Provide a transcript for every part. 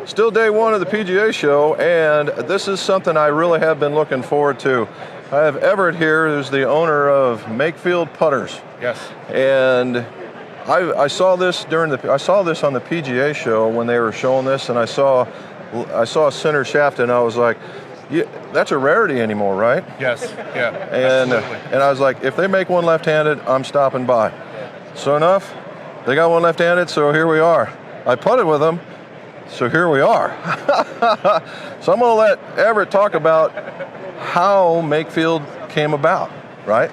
Still day one of the PGA show, and this is something I really have been looking forward to. I have Everett here, who's the owner of Makefield Putters. Yes. And I saw this on the PGA show when they were showing this, and I saw a center shaft, and I was like, yeah, that's a rarity anymore, right? Yes. Yeah. And absolutely. and I was like, if they make one left-handed, I'm stopping by. So enough, they got one left-handed, so here we are. I putted with them, so here we are. So I'm going to let Everett talk about how Makefield came about, right?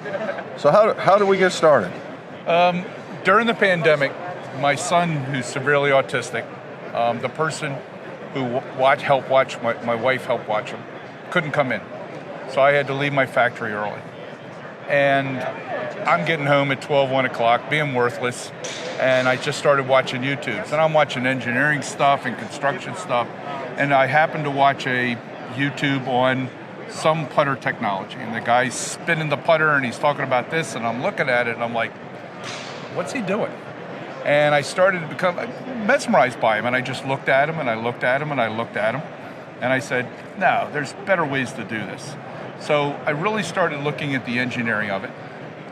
So how do we get started? During the pandemic, my son, who's severely autistic, the person who helped watch my wife helped watch him, couldn't come in. So I had to leave my factory early. And I'm getting home at 12, 1 o'clock, being worthless, and I just started watching YouTubes. And I'm watching engineering stuff and construction stuff, and I happened to watch a YouTube on some putter technology, and the guy's spinning the putter, and he's talking about this, and I'm looking at it, and I'm like, what's he doing? And I started to become mesmerized by him, and I just looked at him, and I looked at him, and I looked at him, and I said, no, there's better ways to do this. So I really started looking at the engineering of it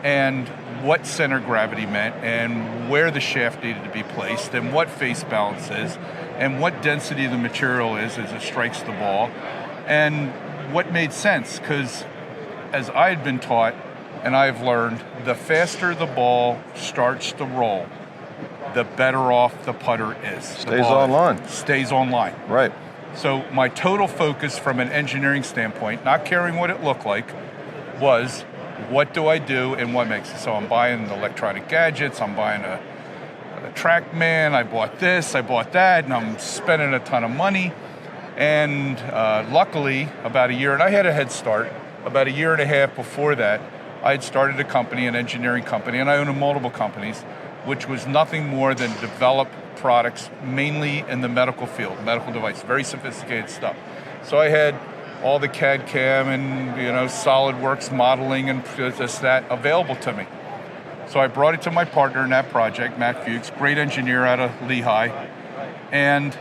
and what center gravity meant and where the shaft needed to be placed and what face balance is and what density the material is as it strikes the ball and what made sense, because as I had been taught and I've learned, the faster the ball starts to roll, the better off the putter is. Stays online. Stays online. Right. So my total focus from an engineering standpoint, not caring what it looked like, was what do I do and what makes it. So I'm buying electronic gadgets, I'm buying a TrackMan, I bought this, I bought that, and I'm spending a ton of money. And luckily, about a year, and I had a head start, about a year and a half before that, I had started a company, an engineering company, and I owned multiple companies, which was nothing more than develop products mainly in the medical field, medical device, very sophisticated stuff. So I had all the CAD CAM and SolidWorks modeling and this, that available to me. So I brought it to my partner in that project, Matt Fuchs, great engineer out of Lehigh, and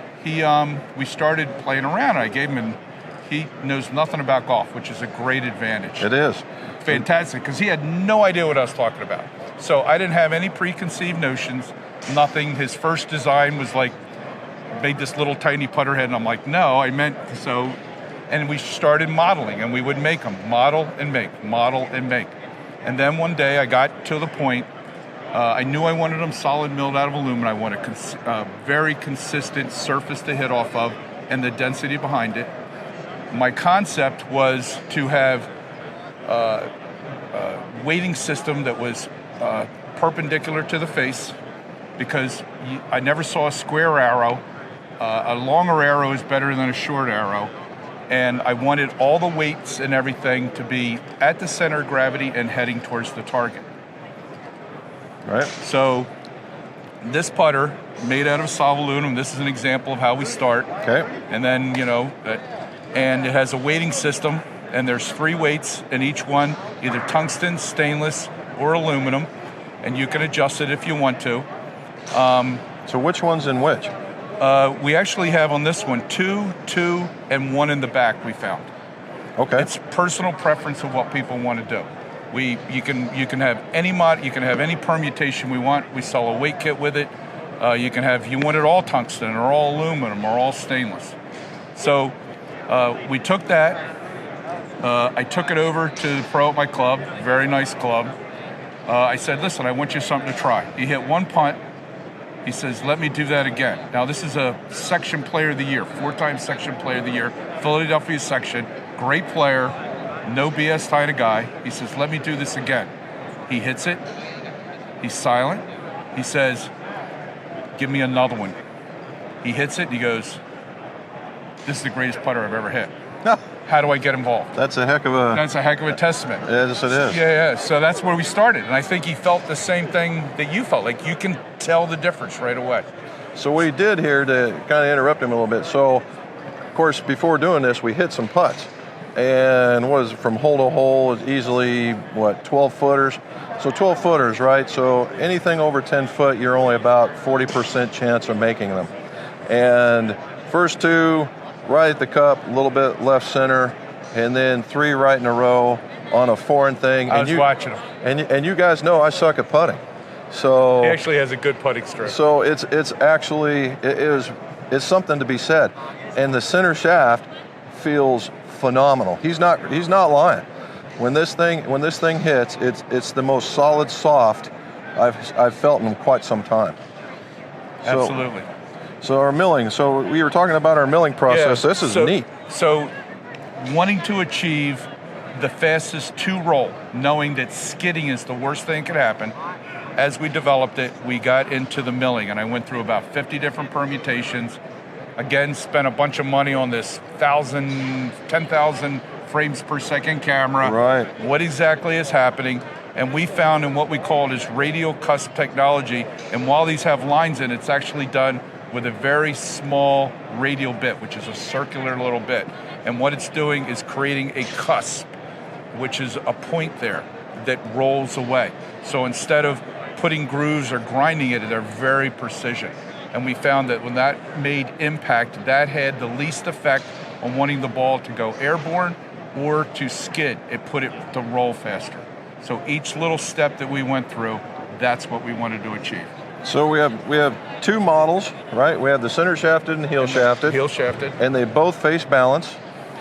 we started playing around. I gave him, and he knows nothing about golf, which is a great advantage. It is. Fantastic, because he had no idea what I was talking about. So I didn't have any preconceived notions, nothing. His first design was like, made this little tiny putter head, and I'm like, no, I meant so. And we started modeling, and we would make them, model and make, model and make. And then one day I got to the point, I knew I wanted them solid milled out of aluminum. I wanted a very consistent surface to hit off of and the density behind it. My concept was to have a weighting system that was perpendicular to the face, because I never saw a square arrow. A longer arrow is better than a short arrow. And I wanted all the weights and everything to be at the center of gravity and heading towards the target. Right. So this putter, made out of solid aluminum, this is an example of how we start. Okay. And then, and it has a weighting system, and there's 3 weights in each one, either tungsten, stainless, or aluminum, and you can adjust it if you want to. So which one's in which? We actually have on this one 2, and 1 in the back we found. Okay. It's personal preference of what people want to do. You can have any mod, you can have any permutation we want. We sell a weight kit with it. You can have, you want it all tungsten or all aluminum or all stainless. So we took that. I took it over to the pro at my club, very nice club. I said, listen, I want you something to try. He hit 1 punt. He says, let me do that again. Now, this is a section player of the year, 4-time section player of the year, Philadelphia section, great player, no BS kind of guy. He says, let me do this again. He hits it. He's silent. He says, give me another one. He hits it, and he goes, this is the greatest putter I've ever hit. How do I get involved? That's a heck of a testament. Yes, it is. Yeah. So that's where we started. And I think he felt the same thing that you felt. Like, you can tell the difference right away. So what we did here, to kind of interrupt him a little bit, so of course before doing this we hit some putts, and what is it, from hole to hole is easily 12 footers. So 12 footers, right? So anything over 10 foot, you're only about 40% chance of making them. And First 2 right at the cup, a little bit left center, and then 3 right in a row on a foreign thing. I was watching him. And you guys know I suck at putting. So he actually has a good putting stroke. So it's something to be said. And the center shaft feels phenomenal. He's not lying. When this thing hits, it's the most solid soft I've felt in quite some time. Absolutely. So our milling. So we were talking about our milling process. This is neat. So wanting to achieve the fastest 2 roll, knowing that skidding is the worst thing that could happen. As we developed it, we got into the milling, and I went through about 50 different permutations. Again, spent a bunch of money on this 10,000 frames per second camera. Right. What exactly is happening? And we found in what we call this radial cusp technology, and while these have lines in, it's actually done with a very small radial bit, which is a circular little bit. And what it's doing is creating a cusp, which is a point there that rolls away. So instead of putting grooves or grinding it, they're very precision. And we found that when that made impact, that had the least effect on wanting the ball to go airborne or to skid. It put it to roll faster. So each little step that we went through, that's what we wanted to achieve. So we have 2 models, right? We have the center shafted and heel shafted. Heel shafted. And they both face balance,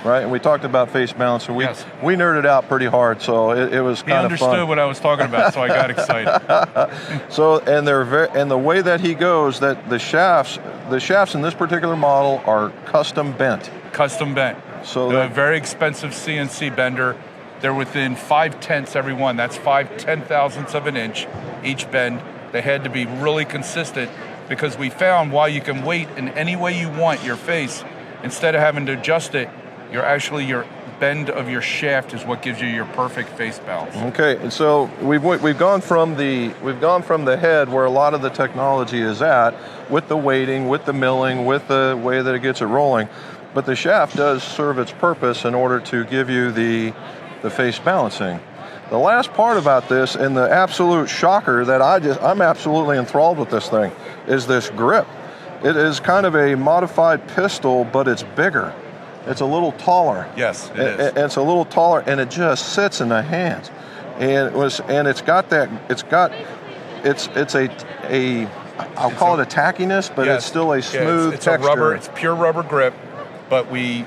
right? And we talked about face balance, so we nerded out pretty hard, so it was kind of fun. He understood what I was talking about, so I got excited. So, and the way that he goes, that the shafts in this particular model are custom bent. Custom bent. So they're a very expensive CNC bender. They're within 5/10 every one. That's 5/10,000ths of an inch each bend. They had to be really consistent because we found while you can weight in any way you want your face, instead of having to adjust it, your bend of your shaft is what gives you your perfect face balance. Okay, and so we've gone from the head where a lot of the technology is at, with the weighting, with the milling, with the way that it gets it rolling, but the shaft does serve its purpose in order to give you the face balancing. The last part about this, and the absolute shocker that I'm absolutely enthralled with this thing, is this grip. It is kind of a modified pistol, but it's bigger. It's a little taller. Yes, it is. It's a little taller, and it just sits in the hands. And I'll call it a tackiness, but it's still a smooth texture. It's pure rubber grip, but we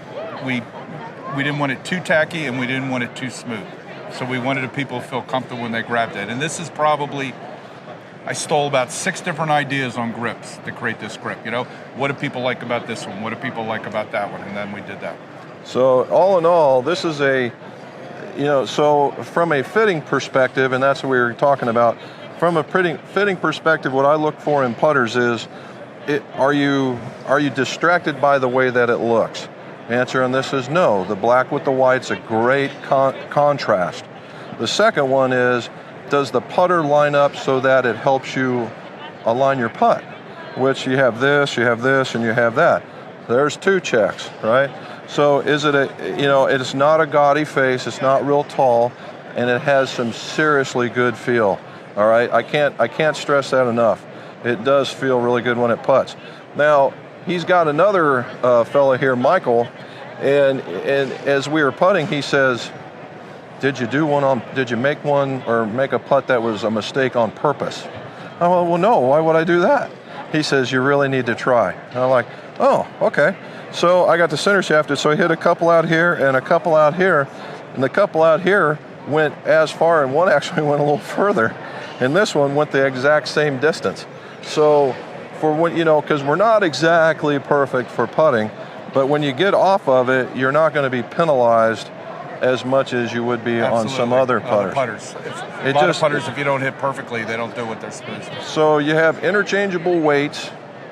didn't want it too tacky and we didn't want it too smooth. So we wanted people to feel comfortable when they grabbed it. And this is probably, I stole about 6 different ideas on grips to create this grip. What do people like about this one? What do people like about that one? And then we did that. So all in all, this is so from a fitting perspective, and that's what we were talking about, from a fitting perspective, what I look for in putters is, are you distracted by the way that it looks? The answer on this is no. The black with the white's a great contrast. The second one is, does the putter line up so that it helps you align your putt? Which you have this, and you have that. There's 2 checks, right? So is it it's not a gaudy face, it's not real tall, and it has some seriously good feel. All right, I can't stress that enough. It does feel really good when it putts. Now, he's got another fella here, Michael, and as we were putting, he says, did you make one or make a putt that was a mistake on purpose? Oh, well, no, why would I do that? He says, you really need to try. And I'm like, oh, okay. So I got the center shafted, so I hit a couple out here and a couple out here, and the couple out here went as far, and one actually went a little further, and this one went the exact same distance. So for when, because we're not exactly perfect for putting, but when you get off of it, you're not going to be penalized as much as you would be on some other putters. A lot of putters, if you don't hit perfectly, they don't do what they're supposed to. So you have interchangeable weights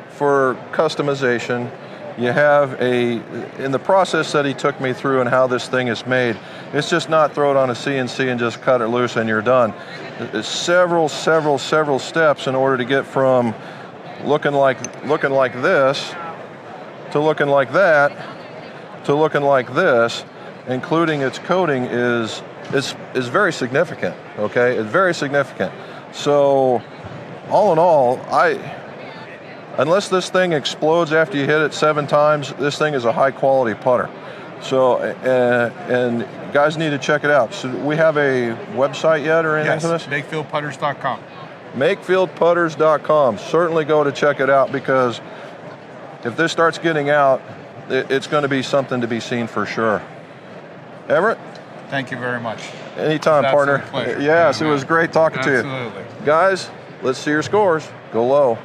for customization. You have in the process that he took me through and how this thing is made, it's just not throw it on a CNC and just cut it loose and you're done. It's several steps in order to get from looking like this to looking like that to looking like this, including its coating is very significant. Okay, it's very significant. So all in all, unless this thing explodes after you hit it 7 times, this thing is a high quality putter. So, and guys need to check it out. So we have a website yet or anything Yes, for this? MakefieldPutters.com. Makefieldputters.com. Certainly go to check it out, because if this starts getting out, it's going to be something to be seen for sure. Everett? Thank you very much. Anytime, partner. Pleasure. Yes, it was great talking to you. Absolutely. Guys, let's see your scores. Go low.